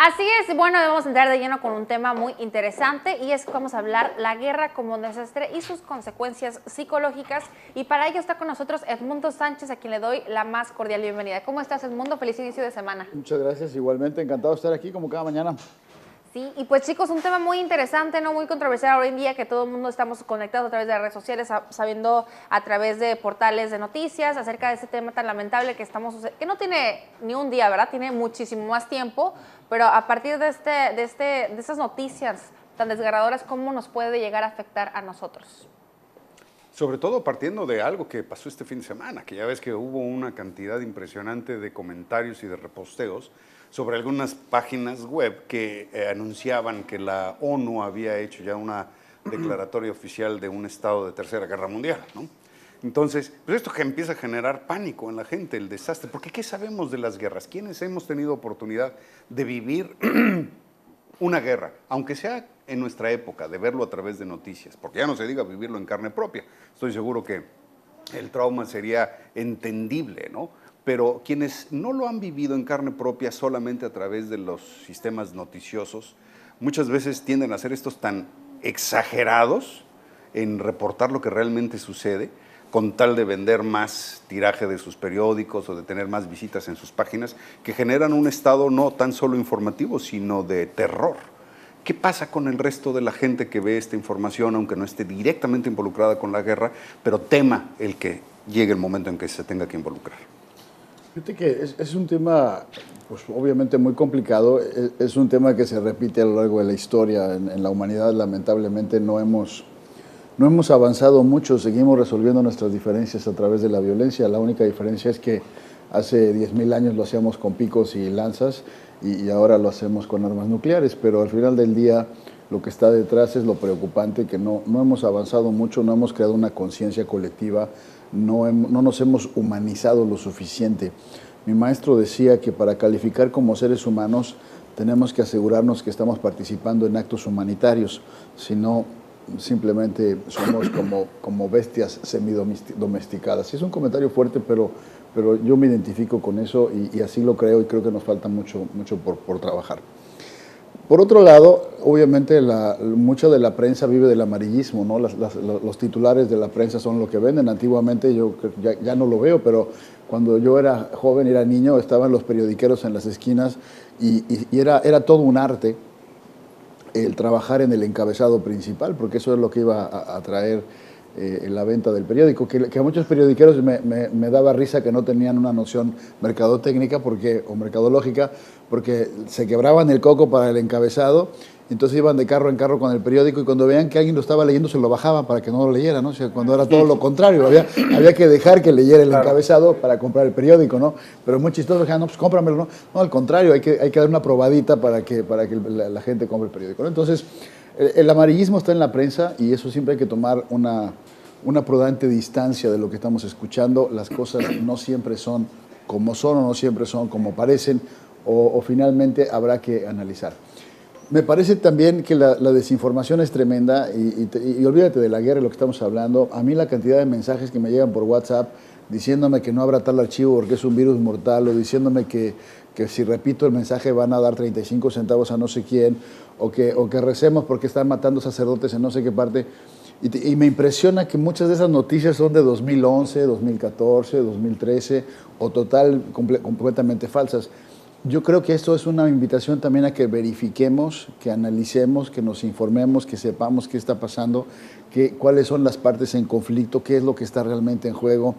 Así es, bueno, vamos a entrar de lleno con un tema muy interesante y es que vamos a hablar la guerra como desastre y sus consecuencias psicológicas. Y para ello está con nosotros Edmundo Sánchez, a quien le doy la más cordial bienvenida. ¿Cómo estás, Edmundo? Feliz inicio de semana. Muchas gracias, igualmente encantado de estar aquí como cada mañana. Sí, y pues chicos, un tema muy interesante, ¿no? Muy controversial hoy en día, que todo el mundo estamos conectados a través de las redes sociales, sabiendo a través de portales de noticias acerca de ese tema tan lamentable que no tiene ni un día, ¿verdad? Tiene muchísimo más tiempo, pero a partir de estas noticias tan desgarradoras, ¿cómo nos puede llegar a afectar a nosotros? Sobre todo partiendo de algo que pasó este fin de semana, que ya ves que hubo una cantidad impresionante de comentarios y de reposteos sobre algunas páginas web que anunciaban que la ONU había hecho ya una declaratoria oficial de un estado de tercera guerra mundial, ¿no? Entonces, pues esto que empieza a generar pánico en la gente, el desastre, porque ¿qué sabemos de las guerras? ¿Quiénes hemos tenido oportunidad de vivir una guerra, aunque sea en nuestra época, de verlo a través de noticias, porque ya no se diga vivirlo en carne propia? Estoy seguro que el trauma sería entendible, ¿no? Pero quienes no lo han vivido en carne propia solamente a través de los sistemas noticiosos, muchas veces tienden a ser estos tan exagerados en reportar lo que realmente sucede, con tal de vender más tiraje de sus periódicos o de tener más visitas en sus páginas, que generan un estado no tan solo informativo, sino de terror. ¿Qué pasa con el resto de la gente que ve esta información, aunque no esté directamente involucrada con la guerra, pero tema el que llegue el momento en que se tenga que involucrar? Fíjate que es un tema, pues obviamente muy complicado, es un tema que se repite a lo largo de la historia. En la humanidad lamentablemente no hemos avanzado mucho, seguimos resolviendo nuestras diferencias a través de la violencia. La única diferencia es que hace 10.000 años lo hacíamos con picos y lanzas y ahora lo hacemos con armas nucleares, pero al final del día lo que está detrás es lo preocupante, que no hemos avanzado mucho, no hemos creado una conciencia colectiva, no nos hemos humanizado lo suficiente. Mi maestro decía que para calificar como seres humanos tenemos que asegurarnos que estamos participando en actos humanitarios, si no simplemente somos como bestias semidomesticadas. Es un comentario fuerte, pero yo me identifico con eso y así lo creo, y creo que nos falta mucho por trabajar. Por otro lado, obviamente mucha de la prensa vive del amarillismo, ¿no? Los titulares de la prensa son lo que venden. Antiguamente yo ya no lo veo, pero cuando yo era joven, era niño, estaban los periodiqueros en las esquinas y era todo un arte el trabajar en el encabezado principal, porque eso es lo que iba a traer en la venta del periódico, que a muchos periodiqueros me daba risa que no tenían una noción mercadotécnica o mercadológica, porque se quebraban el coco para el encabezado, entonces iban de carro en carro con el periódico y cuando veían que alguien lo estaba leyendo se lo bajaban para que no lo leyera, ¿no? O sea, cuando era todo lo contrario, había que dejar que leyera el encabezado para comprar el periódico, ¿no? Pero es muy chistoso, dijeron, no, pues cómpramelo, ¿no? No, al contrario, hay que dar una probadita para que la gente compre el periódico, ¿no? Entonces, el amarillismo está en la prensa y eso siempre hay que tomar una prudente distancia de lo que estamos escuchando. Las cosas no siempre son como son o no siempre son como parecen, o finalmente habrá que analizar. Me parece también que la desinformación es tremenda y olvídate de la guerra, de lo que estamos hablando. A mí la cantidad de mensajes que me llegan por WhatsApp diciéndome que no habrá tal archivo porque es un virus mortal, o diciéndome que si repito el mensaje van a dar 35 centavos a no sé quién, o que recemos porque están matando sacerdotes en no sé qué parte. Y me impresiona que muchas de esas noticias son de 2011, 2014, 2013 o completamente falsas. Yo creo que esto es una invitación también a que verifiquemos, que analicemos, que nos informemos, que sepamos qué está pasando, cuáles son las partes en conflicto, qué es lo que está realmente en juego,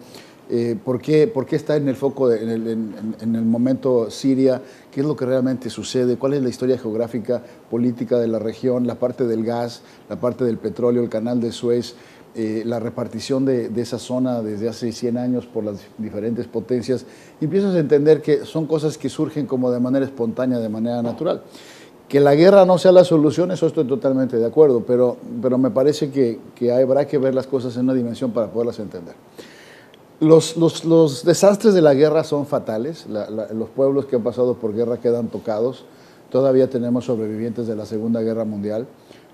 por qué está en el foco, en el momento Siria, qué es lo que realmente sucede, cuál es la historia geográfica, política de la región, la parte del gas, la parte del petróleo, el canal de Suez, la repartición de esa zona desde hace 100 años por las diferentes potencias, y empiezas a entender que son cosas que surgen como de manera espontánea, de manera natural. Que la guerra no sea la solución, eso estoy totalmente de acuerdo, pero me parece que habrá que ver las cosas en una dimensión para poderlas entender. Los desastres de la guerra son fatales, los pueblos que han pasado por guerra quedan tocados, todavía tenemos sobrevivientes de la Segunda Guerra Mundial.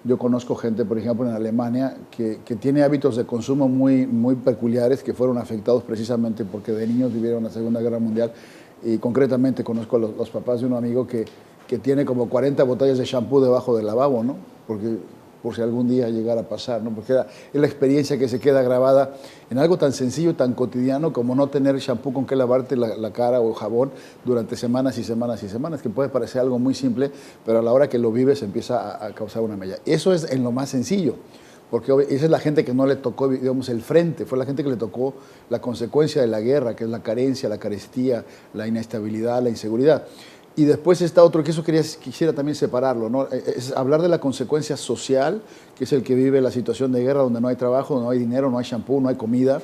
Yo conozco gente, por ejemplo, en Alemania, que tiene hábitos de consumo muy peculiares, que fueron afectados precisamente porque de niños vivieron la Segunda Guerra Mundial, y concretamente conozco a los papás de un amigo que que tiene como 40 botellas de shampoo debajo del lavabo, ¿no? Porque por si algún día llegara a pasar, ¿no? Porque es la experiencia que se queda grabada en algo tan sencillo, tan cotidiano como no tener shampoo con que lavarte la cara o jabón durante semanas y semanas y semanas, que puede parecer algo muy simple, pero a la hora que lo vives empieza a causar una mella. Eso es en lo más sencillo, porque esa es la gente que no le tocó, digamos, el frente, fue la gente que le tocó la consecuencia de la guerra, que es la carencia, la carestía, la inestabilidad, la inseguridad. Y después está otro, que eso quisiera también separarlo, ¿no? Es hablar de la consecuencia social, que es el que vive la situación de guerra, donde no hay trabajo, no hay dinero, no hay shampoo, no hay comida,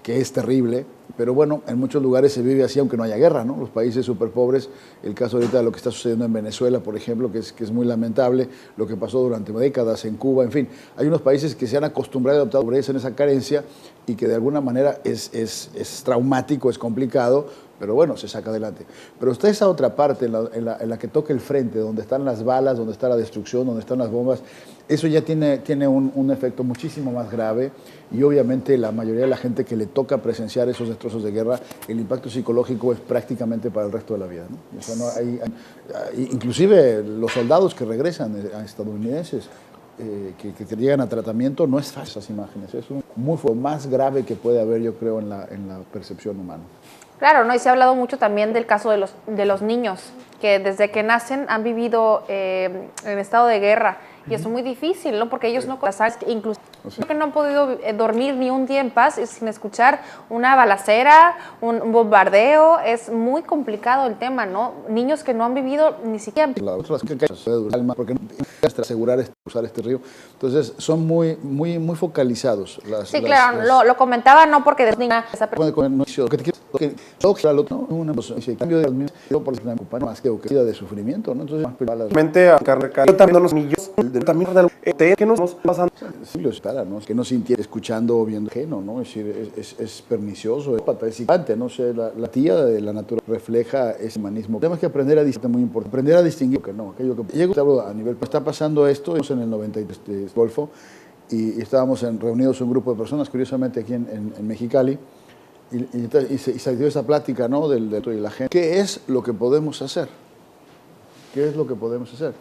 que es terrible. Pero bueno, en muchos lugares se vive así aunque no haya guerra, ¿no? Los países súper pobres, el caso ahorita de lo que está sucediendo en Venezuela, por ejemplo, que es muy lamentable, lo que pasó durante décadas en Cuba, en fin. Hay unos países que se han acostumbrado a adoptar pobreza en esa carencia y que de alguna manera es traumático, es complicado, pero bueno, se saca adelante. Pero está esa otra parte en la que toca el frente, donde están las balas, donde está la destrucción, donde están las bombas, eso ya tiene un efecto muchísimo más grave y obviamente la mayoría de la gente que le toca presenciar esos destrozos de guerra, el impacto psicológico es prácticamente para el resto de la vida, ¿no? O sea, inclusive los soldados que regresan estadounidenses, que llegan a tratamiento, no es fácil esas imágenes, es lo más grave que puede haber, yo creo, en la percepción humana. Claro, ¿no? Y se ha hablado mucho también del caso de los niños, que desde que nacen han vivido en estado de guerra. Y es muy difícil, ¿no? Porque ellos no incluso que no han podido dormir ni un día en paz sin escuchar una balacera, un bombardeo. Es muy complicado el tema, ¿no? Niños que no han vivido ni siquiera... Porque no asegurar usar este río. Entonces, son muy focalizados. Sí, claro, lo comentaba no porque de niña... Cambio de sufrimiento, ¿no? Entonces, también los millos, también que nos pasan. Sí, lo estará, ¿no? Que no sintiera escuchando o viendo ajeno, ¿no? Es decir, es pernicioso, es patacicante, ¿no? O sea, la tía de la naturaleza refleja ese humanismo. Tenemos que aprender a distinguir, muy importante, aprender a distinguir que no, aquello que llega a nivel, está pasando esto en el 93 Golfo y estábamos reunidos un grupo de personas, curiosamente aquí en Mexicali, y se dio esa plática, ¿no? de la gente. ¿Qué es lo que podemos hacer? ¿Qué es lo que podemos hacer?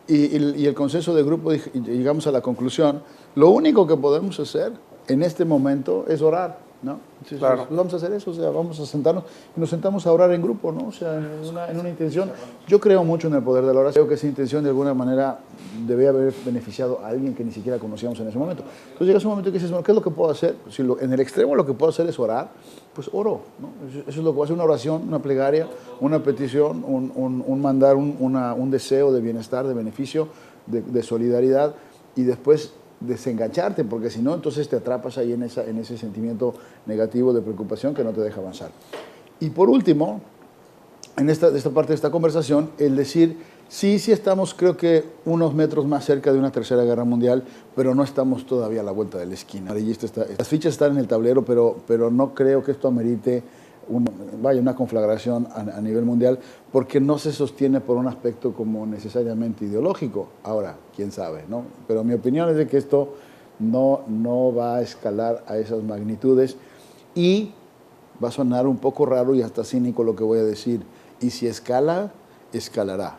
Y el consenso del grupo, llegamos a la conclusión, lo único que podemos hacer en este momento es orar, ¿no? Entonces, claro. Vamos a hacer eso, o sea, vamos a sentarnos y nos sentamos a orar en grupo, ¿no? O sea, en una intención. Yo creo mucho en el poder de la oración, creo que esa intención de alguna manera debe haber beneficiado a alguien que ni siquiera conocíamos en ese momento. Entonces llega ese momento que dices, bueno, ¿qué es lo que puedo hacer? Si en el extremo lo que puedo hacer es orar, pues oro, ¿no? Eso es lo que va a hacer, una oración, una plegaria, una petición, un mandar un deseo de bienestar, de beneficio, de solidaridad, y después desengancharte, porque si no, entonces te atrapas ahí en ese sentimiento negativo de preocupación que no te deja avanzar. Y por último, en esta parte de esta conversación, el decir, sí estamos, creo que unos metros más cerca de una tercera guerra mundial, pero no estamos todavía a la vuelta de la esquina. Las fichas están en el tablero, pero no creo que esto amerite una conflagración a nivel mundial, porque no se sostiene por un aspecto como necesariamente ideológico. Ahora, quién sabe, ¿no? Pero mi opinión es de que esto no va a escalar a esas magnitudes y va a sonar un poco raro y hasta cínico lo que voy a decir. Y si escala, escalará.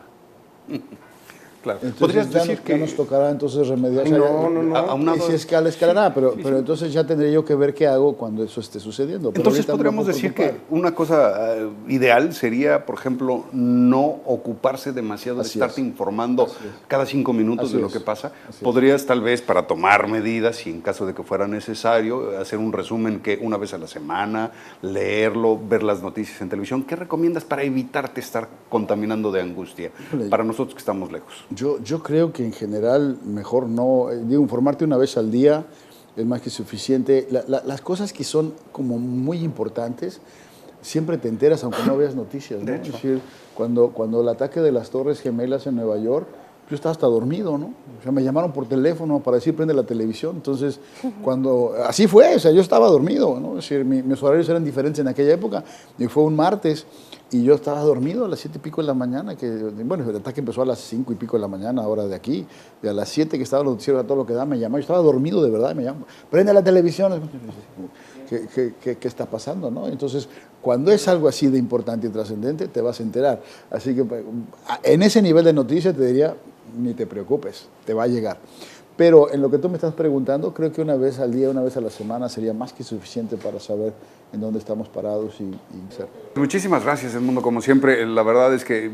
Claro. Entonces, ¿Podrías decir que ya nos tocará entonces remediar? No. Y si escalará, pero entonces ya tendré yo que ver qué hago cuando eso esté sucediendo. Pero entonces podríamos decir que una cosa ideal sería, por ejemplo, no ocuparse demasiado de estarte informando cada 5 minutos de lo que pasa. Podrías tal vez, para tomar medidas, y en caso de que fuera necesario, hacer un resumen que una vez a la semana, leerlo, ver las noticias en televisión. ¿Qué recomiendas para evitarte estar contaminando de angustia para nosotros que estamos lejos? Yo creo que en general mejor no, informarte una vez al día es más que suficiente. Las cosas que son como muy importantes, siempre te enteras aunque no veas noticias, ¿no? Es decir, cuando el ataque de las Torres Gemelas en Nueva York, yo estaba hasta dormido, ¿no? O sea, me llamaron por teléfono para decir prende la televisión. Entonces, así fue, o sea, yo estaba dormido, ¿no? Es decir, mis horarios eran diferentes en aquella época y fue un martes. Y yo estaba dormido a las 7 y pico de la mañana, bueno, el ataque empezó a las 5 y pico de la mañana, hora de aquí, y a las 7 que estaba el noticiero a todo lo que da, me llamó, yo estaba dormido de verdad, me llamó, prende la televisión, ¿qué está pasando? ¿No? Entonces, cuando es algo así de importante y trascendente, te vas a enterar. Así que en ese nivel de noticias te diría, ni te preocupes, te va a llegar. Pero en lo que tú me estás preguntando, creo que una vez al día, una vez a la semana sería más que suficiente para saber en dónde estamos parados y ser. Muchísimas gracias, Edmundo, como siempre. La verdad es que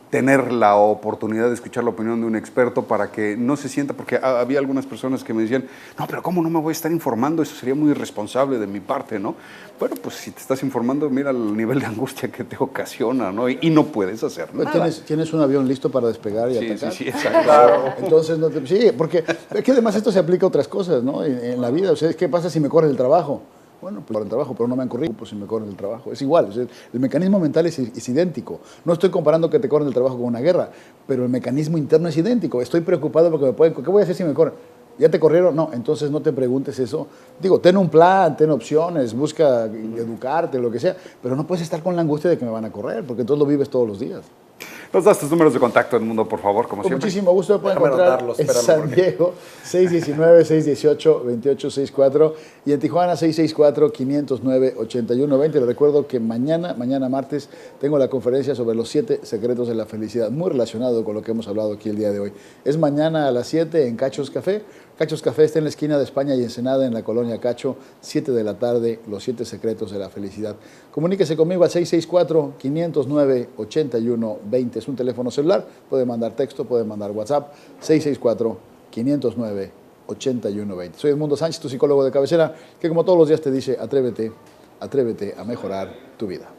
tener la oportunidad de escuchar la opinión de un experto para que no se sienta, porque había algunas personas que me decían, no, pero ¿cómo no me voy a estar informando? Eso sería muy irresponsable de mi parte, ¿no? Bueno, pues si te estás informando, mira el nivel de angustia que te ocasiona, ¿no? Y no puedes hacer nada. Tienes un avión listo para despegar y atacar. Sí, exacto. Claro. Entonces, sí, porque es que además esto se aplica a otras cosas, ¿no? En la vida, o sea, ¿qué pasa si me corre el trabajo? Bueno, pues por el trabajo, pero no me han corrido, pues si me corren el trabajo. Es igual, o sea, el mecanismo mental es idéntico. No estoy comparando que te corren el trabajo con una guerra, pero el mecanismo interno es idéntico. Estoy preocupado porque me pueden... ¿Qué voy a hacer si me corren? ¿Ya te corrieron? No, entonces no te preguntes eso. Digo, ten un plan, ten opciones, busca educarte, lo que sea, pero no puedes estar con la angustia de que me van a correr, porque entonces lo vives todos los días. Nos das tus números de contacto, Edmundo, por favor, como Con siempre. muchísimo gusto me pueden encontrar en San Diego, 619-618-2864 y en Tijuana, 664-509-8120. Les recuerdo que mañana martes, tengo la conferencia sobre los 7 secretos de la felicidad, muy relacionado con lo que hemos hablado aquí el día de hoy. Es mañana a las 7 en Cachos Café. Cachos Café está en la esquina de España y Ensenada, en la colonia Cacho, 7 de la tarde, los 7 secretos de la felicidad. Comuníquese conmigo al 664-509-8120. Es un teléfono celular, puede mandar texto, puede mandar WhatsApp, 664-509-8120. Soy Edmundo Sánchez, tu psicólogo de cabecera, que como todos los días te dice, atrévete a mejorar tu vida.